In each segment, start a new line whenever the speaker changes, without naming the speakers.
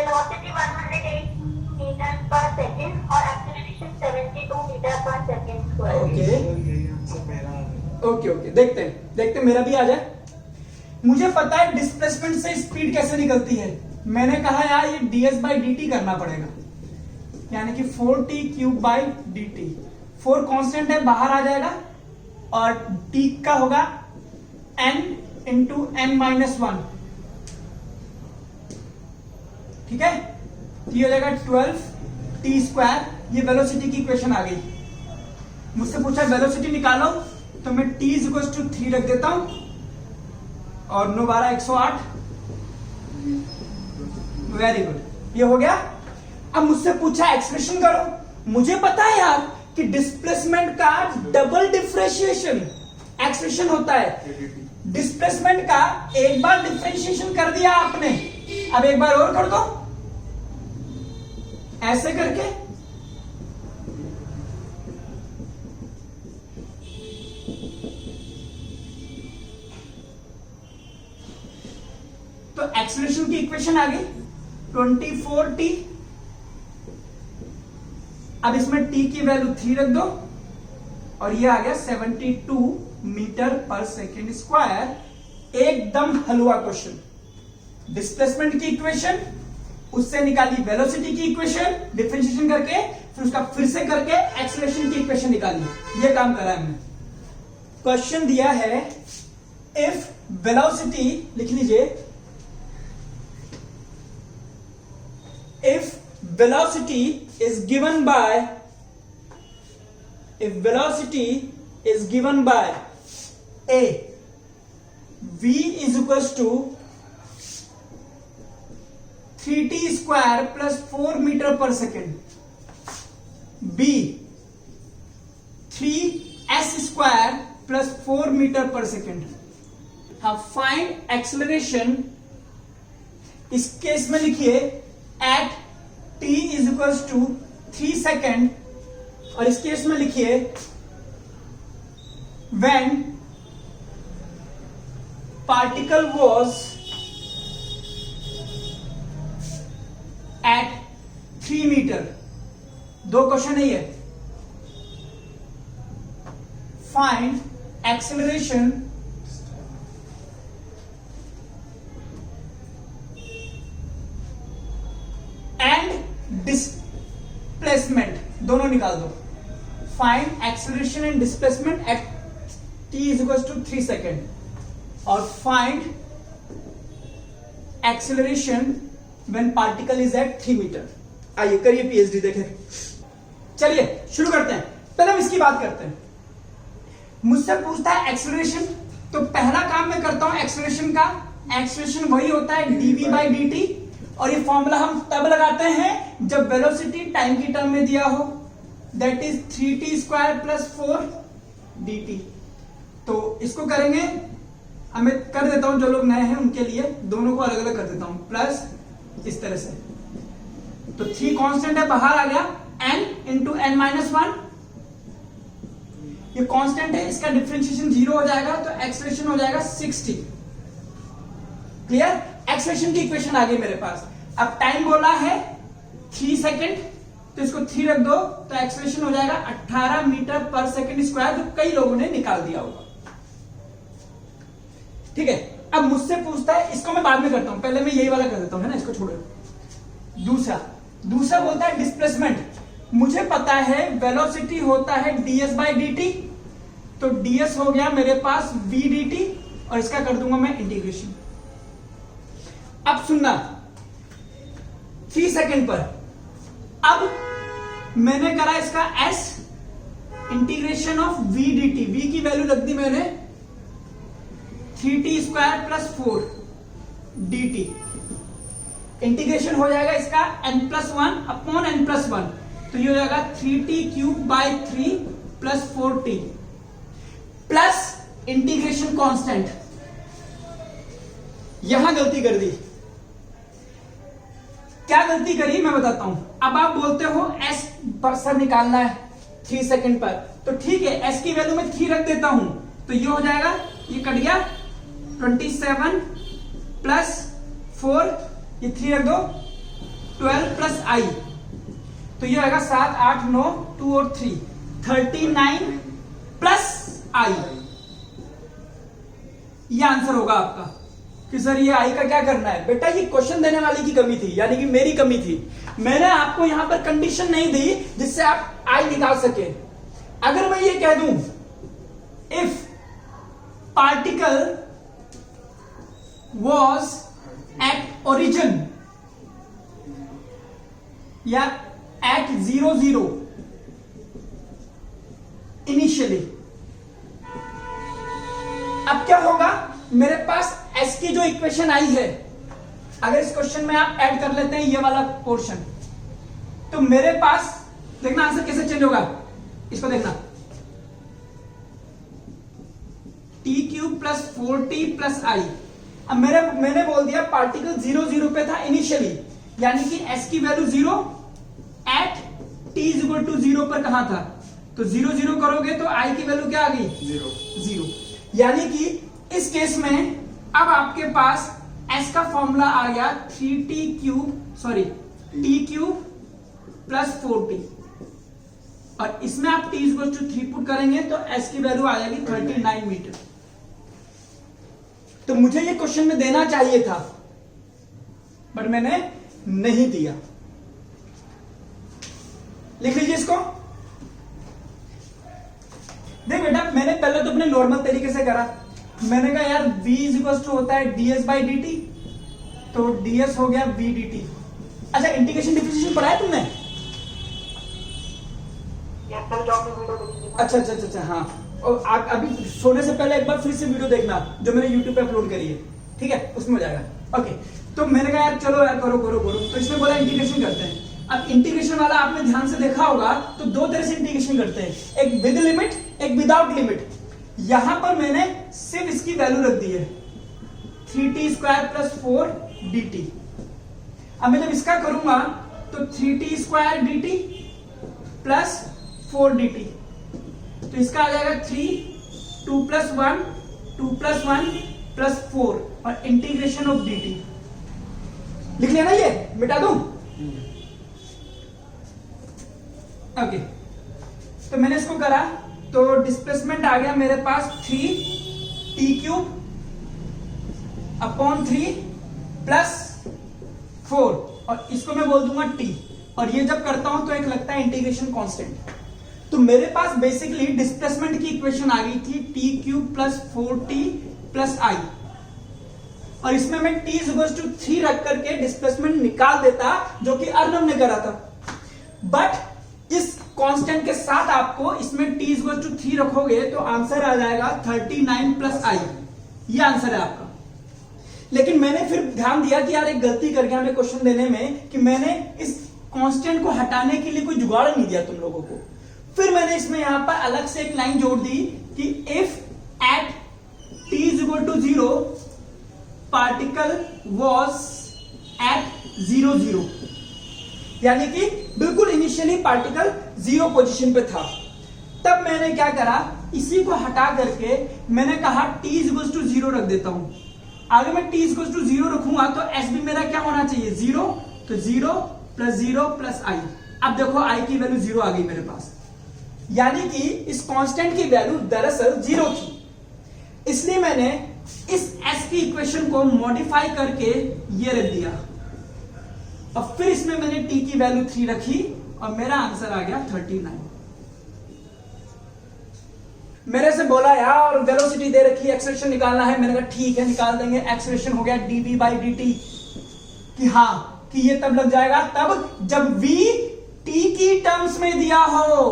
Velocity 108 metre पर second और acceleration 72 metre पर सेकंड स्क्वायर।
ओके देखते हैं मेरा भी आ जाए। मुझे पता है डिस्प्लेसमेंट से स्पीड कैसे निकलती है। मैंने कहा यार ये ds/dt करना पड़ेगा, यानी कि 4t³ dt। 4 कांस्टेंट है, बाहर आ जाएगा और t का होगा n इंटू n-1, ठीक है। ये हो जाएगा 12t²। ये वेलोसिटी की इक्वेशन आ गई। मुझसे पूछा वेलोसिटी निकालो, तो मैं t = 3 रख देता हूं और 9 12 108। वेरी गुड, ये हो गया। अब मुझसे पूछा एक्सप्रेशन करो। मुझे पता है यार कि डिस्प्लेसमेंट का डबल डिफरेंशिएशन एक्सप्रेशन होता है। डिस्प्लेसमेंट का एक बार डिफरेंशिएशन कर दिया आपने, अब एक बार और कर दो ऐसे करके। तो एक्सेलरेशन की इक्वेशन आ गई 24t। अब इसमें t की वैल्यू 3 रख दो और ये आ गया 72 मीटर पर सेकेंड स्क्वायर। एकदम हलवा क्वेश्चन। डिस्प्लेसमेंट की इक्वेशन, उससे निकाली वेलोसिटी की इक्वेशन डिफरेंशिएशन करके, फिर उसका फिर से करके एक्सेलरेशन की इक्वेशन निकाली। ये काम करा है हमने। क्वेश्चन दिया है इफ वेलोसिटी, लिख लीजिए, if velocity is given by a v is equals to 3t² plus 4 meter per second, b 3s² plus 4 meter per second। हाँ, find acceleration। इस केस में लिखिए at t is equals to 3 second, और इस case में लिखिए when particle was at 3 metre. दो question है ये। फाइंड एक्सेलरेशन डिस्प्लेसमेंट, दोनों निकाल दो। Find acceleration and displacement at t is equals to 3 second और find acceleration when particle is at 3 metre. आइए करिए पीएचडी देखें। चलिए शुरू करते हैं। पहले हम इसकी बात करते हैं। मुझसे पूछता है एक्सेलरेशन, तो पहला काम मैं करता हूं एक्सेलरेशन का। एक्सेलरेशन वही होता है dv/dt, और ये फॉर्मूला हम तब लगाते हैं जब वेलोसिटी टाइम की टर्म में दिया हो, that is 3t² plus 4dt। तो इसको करेंगे, हमें कर देता हूं जो लोग नए हैं उनके लिए, दोनों को अलग अलग कर देता हूं, प्लस इस तरह से। तो 3 कांस्टेंट है, बाहर आ गया n इंटू n-1। ये कांस्टेंट है, इसका डिफरेंशिएशन 0 हो जाएगा, तो एक्सेलरेशन हो जाएगा 60। क्लियर? एक्सेलरेशन की इक्वेशन आ गई मेरे पास। अब टाइम बोला है 3 सेकेंड, तो इसको 3 रख दो, तो एक्सेलरेशन हो जाएगा 18 मीटर पर सेकेंड स्क्वायर, जो कई लोगों ने निकाल दिया होगा। ठीक है, अब मुझसे पूछता है, इसको मैं बाद में करता हूं, पहले मैं यही वाला कर देता हूं, है ना, इसको छोड़ो। दूसरा बोलता है डिस्प्लेसमेंट। मुझे पता है वेलोसिटी होता है ds/dt, तो ds हो गया मेरे पास vdt, और इसका कर दूंगा मैं इंटीग्रेशन। अब सुनना, 3 सेकेंड पर अब मैंने करा इसका s integration of v dt। v की वैल्यू रख दी मैंने 3t² plus 4 dt। इंटीग्रेशन हो जाएगा इसका n+1 अपॉन n+1, तो ये हो जाएगा 3t³ plus 4t plus integration constant. यहां गलती कर दी। क्या गलती करी मैं बताता हूं। अब आप बोलते हो s पर सर निकालना है 3 सेकेंड पर, तो ठीक है, s की वैल्यू में 3 रख देता हूं, तो ये हो जाएगा, ये कट गया 27 प्लस 4, ये 3 रख दो, 12 प्लस आई, तो ये आएगा 7 8 9 2 और 3 39 प्लस आई। ये आंसर होगा आपका कि सर ये आई का क्या करना है। बेटा ये क्वेश्चन देने वाले की कमी थी, यानी कि मेरी कमी थी। मैंने आपको यहां पर कंडीशन नहीं दी जिससे आप आई निकाल सके। अगर मैं ये कह दूं if particle was at origin या एट 0 0 इनिशियली, अब क्या होगा, मेरे पास एस की जो इक्वेशन आई है, अगर इस क्वेश्चन में आप ऐड कर लेते हैं ये वाला पोर्शन, तो मेरे पास देखना आंसर कैसे चेंज होगा, इसको देखना T cube plus 4t plus I. अब मैंने बोल दिया पार्टिकल 0 0 पे था इनिशियली, यानी कि s की value 0 at t is equal to 0 पर कहां था, तो 0 0 करोगे तो i की वैल्यू क्या आ गई 0। यानी कि इस केस में अब आपके पास s का फॉर्मूला आ गया 3t cube sorry t cube plus 4t, और इसमें आप t इक्वल टू 3 पुट करेंगे तो s की वैल्यू आ जाएगी 39 मीटर। तो मुझे ये क्वेश्चन में देना चाहिए था बट मैंने नहीं दिया। लिख लीजिए इसको। देख बेटा मैंने पहले तो अपने नॉर्मल तरीके से करा, मैंने कहा यार v इक्वल टू होता है ds बाई डी टी, तो ds हो गया v dt। अच्छा इंटीग्रेशन डिफरेंशिएशन पढ़ा है तुमने? अच्छा अच्छा अच्छा हाँ, और आप अभी सोने से पहले एक बार फिर से वीडियो देखना जो मैंने YouTube पे अपलोड करी है, ठीक है, उसमें हो जाएगा। ओके, तो मैंने कहा यार चलो यार करो करो करो, तो इसमें बोला इंटीग्रेशन करते हैं। अब इंटीग्रेशन वाला आपने ध्यान से देखा होगा तो दो तरह से इंटीग्रेशन करते हैं, एक विद लिमिट एक विदाउट लिमिट। यहां पर मैंने सिर्फ इसकी वैल्यू रख दी है 3t स्क्वायर प्लस 4 dt। अब मैं जब इसका करूंगा तो 3t square dt plus 4 dt, तो इसका आ जाएगा 3 2 प्लस 1 2 प्लस 1 प्लस 4 और इंटीग्रेशन ऑफ dt। लिख लेना, ये मिटा दूं। ओके, तो मैंने इसको करा तो डिस्प्लेसमेंट आ गया मेरे पास 3t क्यूब अपॉन 3 प्लस 4 और इसको मैं बोल दूंगा t, और ये जब करता हूं तो एक लगता है इंटीग्रेशन कांस्टेंट। तो मेरे पास बेसिकली डिस्प्लेसमेंट की इक्वेशन आ गई थी t cube plus 4t plus i, और इसमें मैं t इक्वल टू 3 रख करके डिस्प्लेसमेंट निकाल देता जो कि अर्नव ने करा था। बट इस कांस्टेंट के साथ आपको इसमें t इक्वल टू 3 रखोगे तो आंसर आ जाएगा 39 प्लस i, ये आंसर है आपका। लेकिन मैंने फिर ध्यान दिया कि यार एक गलती कर गया मैं क्वेश्चन देने में कि मैंने इस कांस्टेंट को हटाने के लिए कोई जुगाड़ नहीं दिया तुम लोगों को। फिर मैंने इसमें यहां पर अलग से एक लाइन जोड़ दी कि if at t is equal to 0 particle was at 0 0, यानी कि बिल्कुल इनिशियली पार्टिकल 0 पोजीशन पे था। तब मैंने क्या करा, इसी को हटा करके मैंने कहा t इक्वल टू 0 रख देता हूं। आगे मैं t इक्वल टू 0 रखूंगा तो s भी मेरा क्या होना चाहिए 0, तो 0 प्लस 0 प्लस i। अब देखो i की वैल्यू 0 आ गई मेरे पास, यानी कि इस कांस्टेंट की वैल्यू दरअसल 0 थी। इसलिए मैंने इस s की इक्वेशन को मॉडिफाई करके ये रख दिया, और फिर इसमें मैंने t की वैल्यू 3 रखी और मेरा आंसर आ गया 39। मेरे से बोला यार वेलोसिटी दे रखी है, एक्सेलरेशन निकालना है। मैंने कहा ठीक है निकाल देंगे। एक्सेलरेशन हो गया dv बाई dt, कि हाँ कि ये तब लग जाएगा तब जब v t की टर्म्स में दिया हो।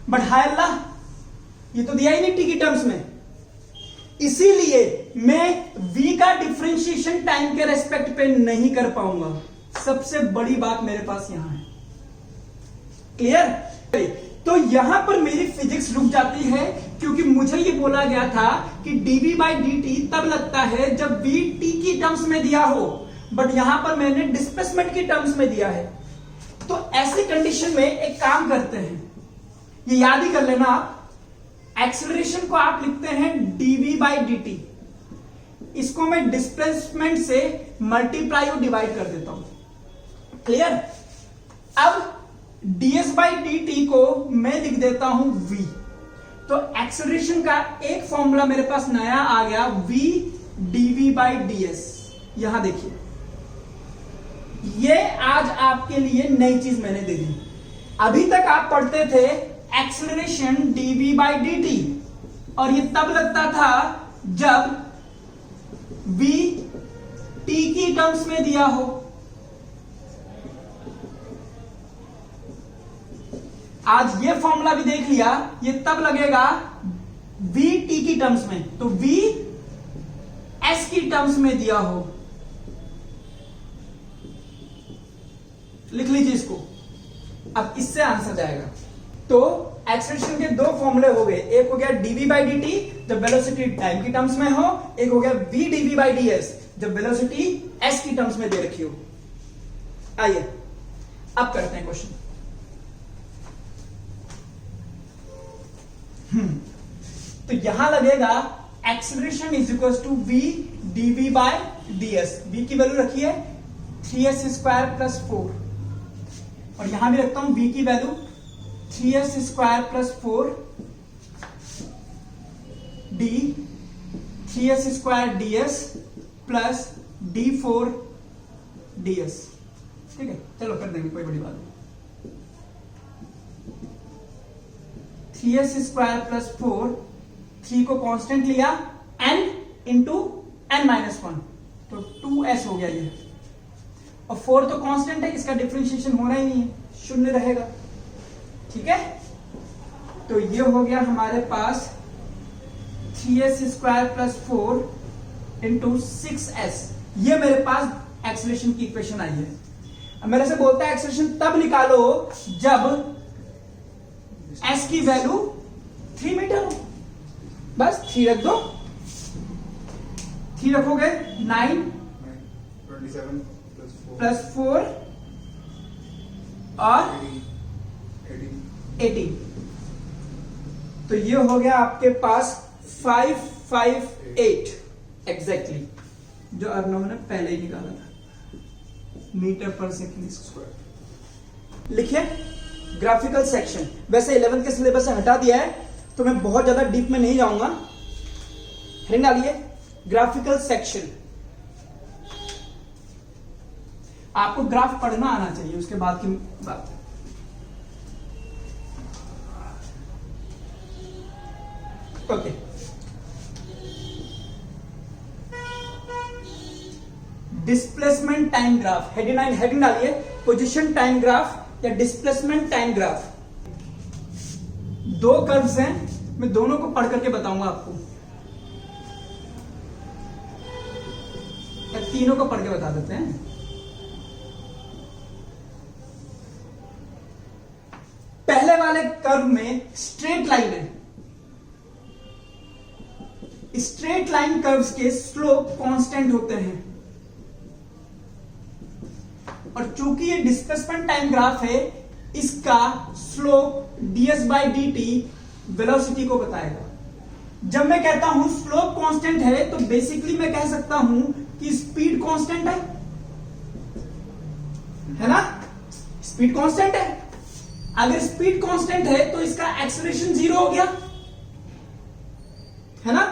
बट हाय अल्लाह, ये तो दिया ही नहीं t की टर्म्स में, इसीलिए मैं v का डिफरेंशिएशन टाइम के रेस्पेक्ट पे नहीं कर पाऊंगा। सबसे बड़ी बात मेरे पास यहां है, क्लियर? तो यहां पर मेरी फिजिक्स रुक जाती है, क्योंकि मुझे ये बोला गया था कि dv बाई dt तब लगता है जब v t की टर्म्स में दिया हो, बट यहां पर मैंने डिस्प्लेसमेंट की टर्म्स में दिया है। तो ऐसी कंडीशन में एक काम करते हैं, ये याद ही कर लेना आप, एक्सेलरेशन को आप लिखते हैं dv बाई dt, इसको मैं डिस्प्लेसमेंट से मल्टीप्लाई और डिवाइड कर देता हूं। क्लियर? अब ds बाई डी टी को मैं लिख देता हूं v। तो एक्सेलरेशन का एक फॉर्मूला मेरे पास नया आ गया, v dv बाई ds। यहां देखिए, ये आज आपके लिए नई चीज मैंने दे दी। अभी तक आप पढ़ते थे एक्सेलरेशन dv बाई dt, और ये तब लगता था जब v t की टर्म्स में दिया हो। आज ये फॉर्मूला भी देख लिया, ये तब लगेगा v t की टर्म्स में, तो v s की टर्म्स में दिया हो। लिख लीजिए इसको, अब इससे आंसर जाएगा। तो एक्सेलरेशन के दो फॉर्मूले हो गए, एक हो गया dv बाई dt जब वेलोसिटी टाइम की टर्म्स में हो, एक हो गया v dv बाई ds जब वेलोसिटी s की टर्म्स में दे रखी हो। आइए अब करते हैं क्वेश्चन। तो यहां लगेगा acceleration is equal to v dv by ds। v की वैल्यू रखी है 3s स्क्वायर प्लस 4, और यहां भी रखता हूं v की value 3s square plus 4 d 3s square ds plus d4 ds। ठीक है, चलो कर देंगे, कोई बड़ी बात नहीं। 3s स्क्वायर प्लस 4, 3 को कांस्टेंट लिया, n इंटू n माइनस 1, तो 2s हो गया ये, और 4 तो कांस्टेंट है, इसका डिफरेंशिएशन होना ही नहीं है, शून्य रहेगा। ठीक है, तो ये हो गया हमारे पास 3s square plus 4 into 6s। ये मेरे पास एक्सेलरेशन की इक्वेशन आई है। अब मेरे से बोलता है एक्सेलरेशन तब निकालो जब s की वैल्यू 3 मीटर हो। बस 3 रख दो, 3 रखोगे 9
27
प्लस 4 और 18। तो ये हो गया आपके पास 558 एग्जैक्टली, जो अर्नव ने पहले ही निकाला था, मीटर पर सेकेंड स्क्वायर। लिखिए ग्राफिकल सेक्शन। वैसे 11th के सिलेबस से हटा दिया है, तो मैं बहुत ज्यादा डीप में नहीं जाऊंगा। हेडिंग डालिए ग्राफिकल सेक्शन। आपको ग्राफ पढ़ना आना चाहिए, उसके बाद की बात। Okay, displacement time graph. Heading डालिए पोजीशन टाइम ग्राफ या डिस्प्लेसमेंट टाइम ग्राफ। दो कर्व्स हैं, मैं दोनों को पढ़ करके बताऊंगा आपको, या तीनों को पढ़ के बता देते हैं। पहले वाले कर्व में स्ट्रेट लाइन है। स्ट्रेट लाइन कर्व्स के स्लोप कांस्टेंट होते हैं, और चूंकि ये डिस्प्लेसमेंट टाइम ग्राफ है, इसका slope ds by D T velocity को बताएगा। जब मैं कहता हूं स्लोप कांस्टेंट है, तो बेसिकली मैं कह सकता हूं कि स्पीड कांस्टेंट है ना? स्पीड कांस्टेंट है। अगर स्पीड कांस्टेंट है तो इसका एक्सेलरेशन 0 हो गया, है ना?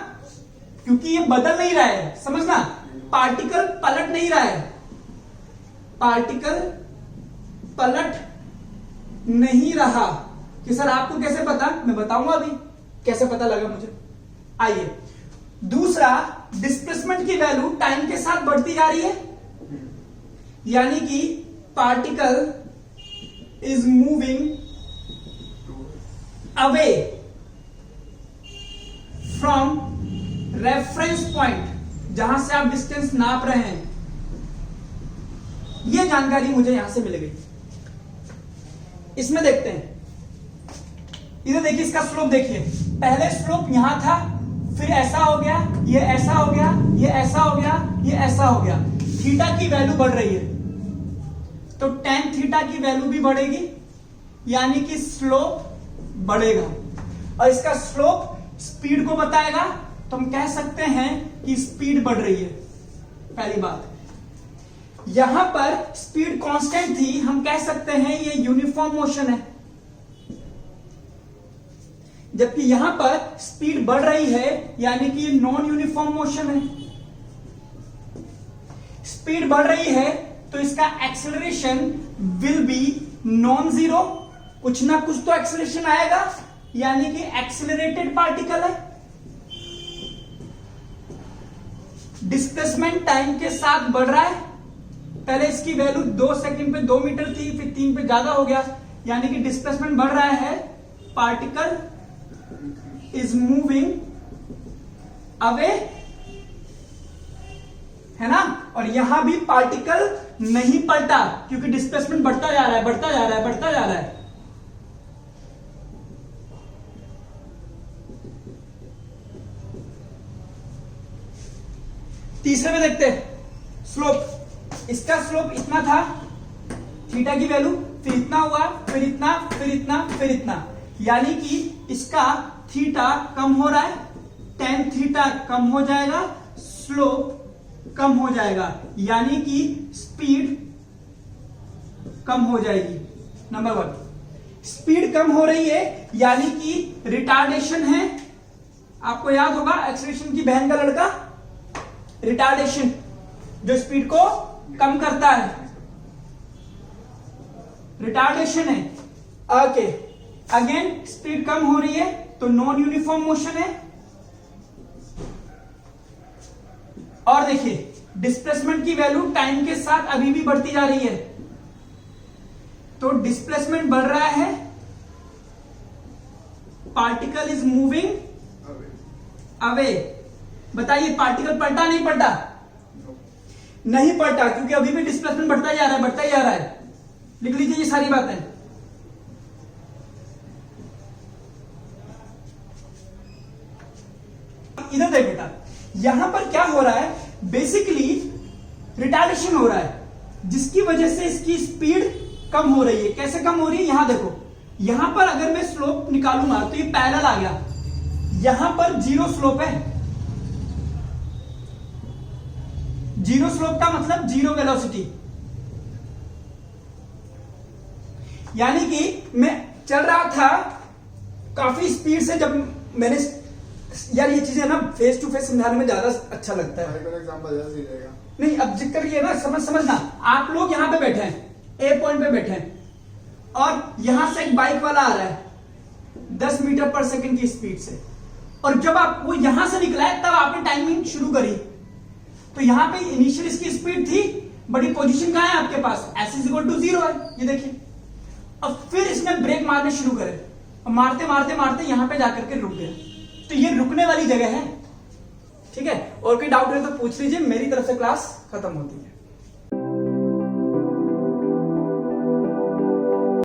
क्योंकि ये बदल नहीं रहा है, समझना, पार्टिकल पलट नहीं रहा है, पार्टिकल पलट नहीं रहा। कि सर आपको कैसे पता? मैं बताऊंगा अभी कैसे पता लगा मुझे। आइए, दूसरा, डिस्प्लेसमेंट की वैल्यू टाइम के साथ बढ़ती जा रही है, यानी कि particle is moving away from reference point, जहां से आप डिस्टेंस नाप रहे हैं। यह जानकारी मुझे यहां से मिल गई। इसमें देखते हैं, इधर देखिए, इसका स्लोप देखिए। पहले स्लोप यहां था, फिर ऐसा हो गया, ये ऐसा हो गया, ये ऐसा हो गया, ये ऐसा हो गया। थीटा की वैल्यू बढ़ रही है, तो tan थीटा की वैल्यू भी बढ़ेगी, यानी कि स्लोप बढ़ेगा। और इसका स्लोप स्पीड को बताएगा, तो हम कह सकते हैं कि स्पीड बढ़ रही है। पहली बात, यहां पर स्पीड कांस्टेंट थी, हम कह सकते हैं ये यूनिफॉर्म मोशन है। जबकि यहां पर स्पीड बढ़ रही है, यानी कि ये नॉन यूनिफॉर्म मोशन है। स्पीड बढ़ रही है तो इसका acceleration will be non zero, कुछ ना कुछ तो एक्सेलरेशन आएगा, यानी कि एक्सेलरेटेड पार्टिकल है। डिस्प्लेसमेंट टाइम के साथ बढ़ रहा है। पहले इसकी वैल्यू 2 सेकंड पे 2 मीटर थी, फिर 3 पे ज्यादा हो गया, यानी कि डिस्प्लेसमेंट बढ़ रहा है। पार्टिकल इज मूविंग अवे, है ना। और यहां भी पार्टिकल नहीं पलटा, क्योंकि डिस्प्लेसमेंट बढ़ता जा रहा है, बढ़ता जा रहा है, बढ़ता जा रहा है। तीसरे में देखते हैं स्लोप। इसका स्लोप इतना था, थीटा की वैल्यू, फिर इतना हुआ, फिर इतना, फिर इतना, फिर इतना, यानी कि इसका थीटा कम हो रहा है, tan थीटा कम हो जाएगा, स्लोप कम हो जाएगा, यानी कि स्पीड कम हो जाएगी। नंबर 1, स्पीड कम हो रही है यानी कि रिटार्डेशन है। आपको याद होगा एक्सेलरेशन की बहन का लड़का, रिटार्डेशन, जो स्पीड को कम करता है, रिटार्डेशन है। ओके, अगेन स्पीड कम हो रही है तो नॉन यूनिफॉर्म मोशन है। और देखिए डिस्प्लेसमेंट की वैल्यू टाइम के साथ अभी भी बढ़ती जा रही है, तो डिस्प्लेसमेंट बढ़ रहा है, पार्टिकल इज मूविंग अवे। बताइए पार्टिकल पलटा नहीं पलटा? नहीं पलटा, क्योंकि अभी भी डिस्प्लेसमेंट बढ़ता जा रहा है, बढ़ता ही जा रहा है। लिख लीजिए ये सारी बातें। इधर देख बेटा, यहां पर क्या हो रहा है, बेसिकली रिटार्डेशन हो रहा है, जिसकी वजह से इसकी स्पीड कम हो रही है। कैसे कम हो रही है, यहां देखो, यहां पर अगर मैं स्लोप निकालूंगा तो ये पैरेलल आ गया, यहां पर जीरो स्लोप है। जीरो स्लोप का मतलब जीरो वेलोसिटी, यानी कि मैं चल रहा था काफी स्पीड से, जब मैंने, यार ये चीजें ना फेस टू फेस समझाने में ज्यादा अच्छा लगता है।
एग्जांपल जैसे ही रहेगा।
नहीं, अब जिक्र ये ना समझना, आप लोग यहां पे बैठे हैं, ए पॉइंट पे बैठे हैं, और यहां से एक बाइक वाला आ रहा है 10 मीटर पर सेकंड की स्पीड से, और जब आप वो यहां से निकला है तब आपने टाइमिंग शुरू करी, तो यहां पे इनिशियल इसकी स्पीड थी, बड़ी पोजीशन कहां है आपके पास, s=0 है, ये देखिए। अब फिर इसने ब्रेक मारने शुरू करे, और मारते मारते मारते यहां पे जाकर के रुक गया, तो ये रुकने वाली जगह है। ठीक है, और कोई डाउट है तो पूछ लीजिए, मेरी तरफ से क्लास खत्म होती है।